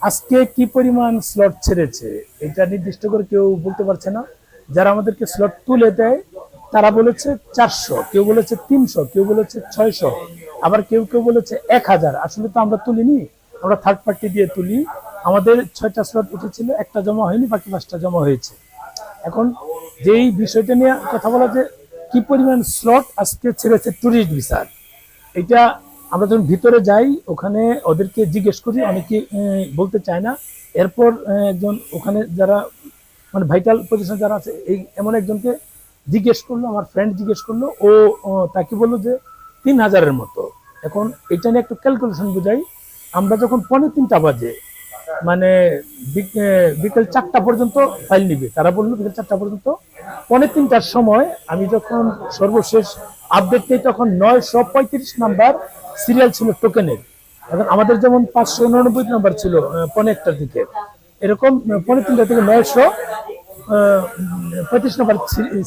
আজকে কি পরিমাণ স্লট ছেড়েছে এটা নির্দিষ্ট করে কেউ বলতে পারছে না। যারা আমাদেরকে স্লট তুলে দেয় তারা বলেছে 400, কেউ বলেছে 300, কেউ বলেছে 600, আবার কেউ কেউ বলেছে 1000। আসলে তো আমরা তুলিনি, আমরা থার্ড পার্টি দিয়ে তুলি। আমাদের 6টা স্লট উঠেছিল, একটা জমা হয়নি, বাকি 5টা জমা হয়েছে। এখন যেই বিষয়টা নিয়ে কথা বলা যে কি পরিমাণ স্লট আজকে ছেড়েছে ট্যুরিস্ট ভিসার, এটা আমরা যখন ভিতরে যাই ওখানে ওদেরকে জিজ্ঞেস করি, অনেকে বলতে চায় না। এরপর একজন ওখানে যারা মানে ভাইটাল পজিশন যারা আছে এই এমন একজনকে জিজ্ঞেস করলো, আমার ফ্রেন্ড জিজ্ঞেস করলো, ও তাকে বললো যে 3000-এর মতো। এখন এটা নিয়ে একটু ক্যালকুলেশন বোঝাই। আমরা যখন 3:45 বাজে মানে বিকেল 4টা পর্যন্ত ফাইল নিবে, তারা বললো বিকেল 4টা পর্যন্ত। 3:45-টার সময় আমি যখন সর্বশেষ আপডেট নেই তখন 935 নাম্বার সিরিয়াল ছিল টোকেনের। এখন আমাদের যেমন 589 নাম্বার ছিল 1:45-টার দিকে, এরকম 3:45 থেকে 935 নাম্বার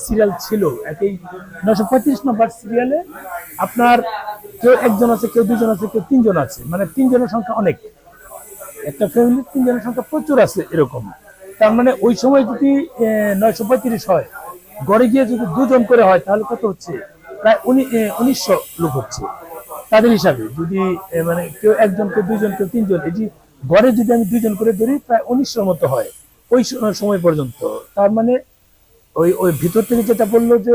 সিরিয়াল ছিল। এই 935 নাম্বার সিরিয়ালে আপনার কেউ একজন আছে, কেউ দুজন আছে, কেউ তিনজন আছে, মানে তিনজনের সংখ্যা অনেক। একটা ফ্যামিলির তিনজনের সংখ্যা প্রচুর আছে এরকম। তার মানে ওই সময় যদি 935 হয়, গড়ে গিয়ে যদি দুজন করে হয় তাহলে কত হচ্ছে? প্রায় 1900 লোক হচ্ছে তাদের হিসাবে। যদি মানে কেউ একজন, কেউ দুইজন, কেউ তিনজন, এটি গড়ে যদি আমি দুইজন করে ধরি প্রায় 1900 মতো হয় ওই সময় পর্যন্ত। তার মানে ওই ওই ভিতর থেকে যেটা বললো যে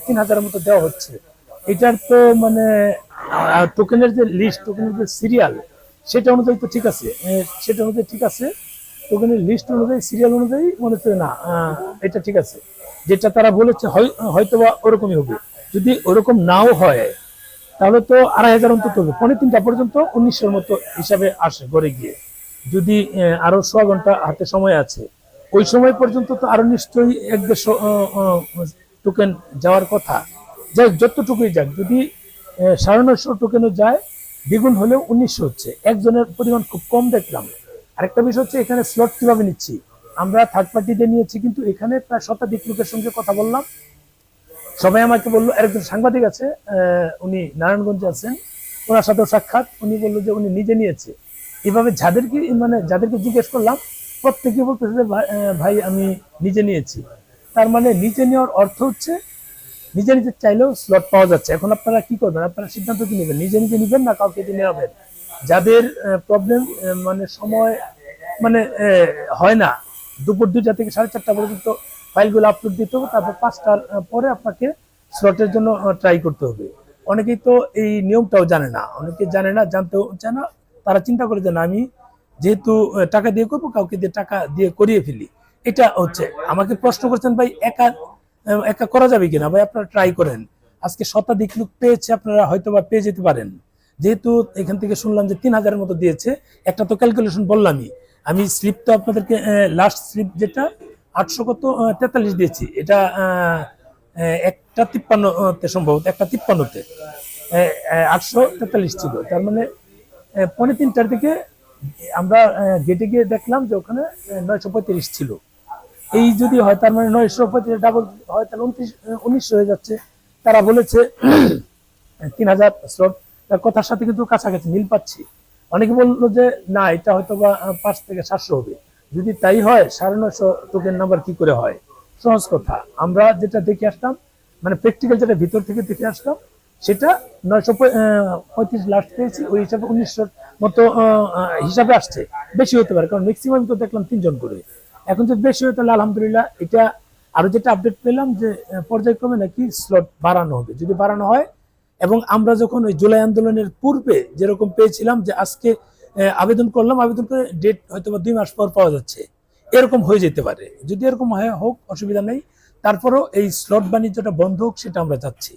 3000-এর মতো দেওয়া হচ্ছে, এটার তো মানে টোকেনের যে লিস্ট, টোকেনের যে সিরিয়াল, সেটা অনুযায়ী তো ঠিক আছে, সেটা অনুযায়ী ঠিক আছে। টোকেনের লিস্ট অনুযায়ী, সিরিয়াল অনুযায়ী মনে হচ্ছে না এটা ঠিক আছে। যেটা তারা বলেছে হয়তো বা ওরকমই হবে। যদি ওরকম নাও হয় তাহলে তো 2500 অন্তত হবে। 3:45 পর্যন্ত 1900-এর মতো হিসাবে আসে গড়ে গিয়ে। যদি আরো 100 ঘন্টা হাতে সময় আছে, ওই সময় পর্যন্ত তো আরো নিশ্চয়ই 150 টোকেন যাওয়ার কথা। যাই যতটুকুই যাক, যদি 950 টোকেনও যায়, দ্বিগুণ হলেও 1900 হচ্ছে। একজনের পরিমাণ খুব কম দেখলাম। আরেকটা বিষয় হচ্ছে এখানে স্লট কিভাবে নিচ্ছি, আমরা থার্ড পার্টিতে নিয়েছি, কিন্তু এখানে প্রায় শতাধিক লোকের সঙ্গে কথা বললাম। সবাই আমাকে বললো, একজন সাংবাদিক আছে উনি নারায়ণগঞ্জে আছেন, ওনার সাথেও সাক্ষাৎ, উনি বললো যে উনি নিজে নিয়েছে। এভাবে যাদেরকে জিজ্ঞেস করলাম প্রত্যেকে বলতেছে যে ভাই আমি নিজে নিয়েছি। তার মানে নিজে নেওয়ার অর্থ হচ্ছে নিজে নিজে চাইলেও স্লট পাওয়া যাচ্ছে। এখন আপনারা কি করবেন? আপনারা সিদ্ধান্ত কি নেবেন? নিজে নিজে নেবেন না কাউকে দিয়ে নেওয়াবেন? যাদের প্রবলেম মানে সময় মানে হয় না, দুপুর 2টা থেকে 4:30 পর্যন্ত ফাইলগুলো আপলোড দিতে হবে, তারপর 5টার পরে আপনাকে স্লটের জন্য ট্রাই করতে হবে। অনেকেই তো এই নিয়মটাও জানে না, অনেকে জানে না, জানতেও চায় না। তারা চিন্তা করে যে না, আমি যেহেতু টাকা দিয়ে করবো, কাউকে দিয়ে টাকা দিয়ে করিয়ে ফেলি। এটা হচ্ছে। আমাকে প্রশ্ন করছেন ভাই একা একা করা যাবে কিনা? ভাই আপনারা ট্রাই করেন। আজকে শতাধিক লোক পেয়েছে, আপনারা হয়তো বা পেয়ে যেতে পারেন। যেহেতু এখান থেকে শুনলাম যে 3000-এর মতো দিয়েছে, একটা তো ক্যালকুলেশন বললামই আমি। স্লিপ তো আপনাদেরকে লাস্ট স্লিপ যেটা 843 দিয়েছি, এটা একটা 53-তে সম্ভবত, একটা 53-তে 843 ছিল। তার মানে 2:45-টার দিকে আমরা গেটে গিয়ে দেখলাম যে ওখানে 935 ছিল। এই যদি হয় তার মানে 935 ডাবল হয়, তাহলে 1900 হয়ে যাচ্ছে। তারা বলেছে 3000 স্লট, তার কথার সাথে কিন্তু কাছাকাছি মিল পাচ্ছি। অনেকে বললো যে না, এটা হয়তো বা 5 থেকে 700 হবে। যদি তাই হয় 950 টোকেন নাম্বার কি করে হয়? সহজ কথা, আমরা যেটা দেখে আসলাম, মানে প্র্যাকটিক্যাল যেটা ভিতর থেকে দেখে আসলাম, সেটা 935 লাস্ট পেয়েছি, ওই হিসাবে 1900 মতো হিসাবে আসছে। বেশি হতে পারে, কারণ ম্যাক্সিমাম তো দেখলাম 3জন করে। এখন যদি বেশি হয় তাহলে আলহামদুলিল্লাহ। এটা আরো যেটা আপডেট পেলাম যে পর্যায়ক্রমে নাকি স্লট বাড়ানো হবে। যদি বাড়ানো হয়, এবং আমরা যখন ওই জুলাই আন্দোলনের পূর্বে যেরকম পেয়েছিলাম যে আজকে আবেদন করলাম, আবেদন করে ডেট হয়তো বা 2 মাস পর পাওয়া যাচ্ছে, এরকম হয়ে যেতে পারে। যদি এরকম হয় হোক, অসুবিধা নেই। তারপরও এই স্লট বাণিজ্যটা বন্ধ হোক, সেটা আমরা চাচ্ছি।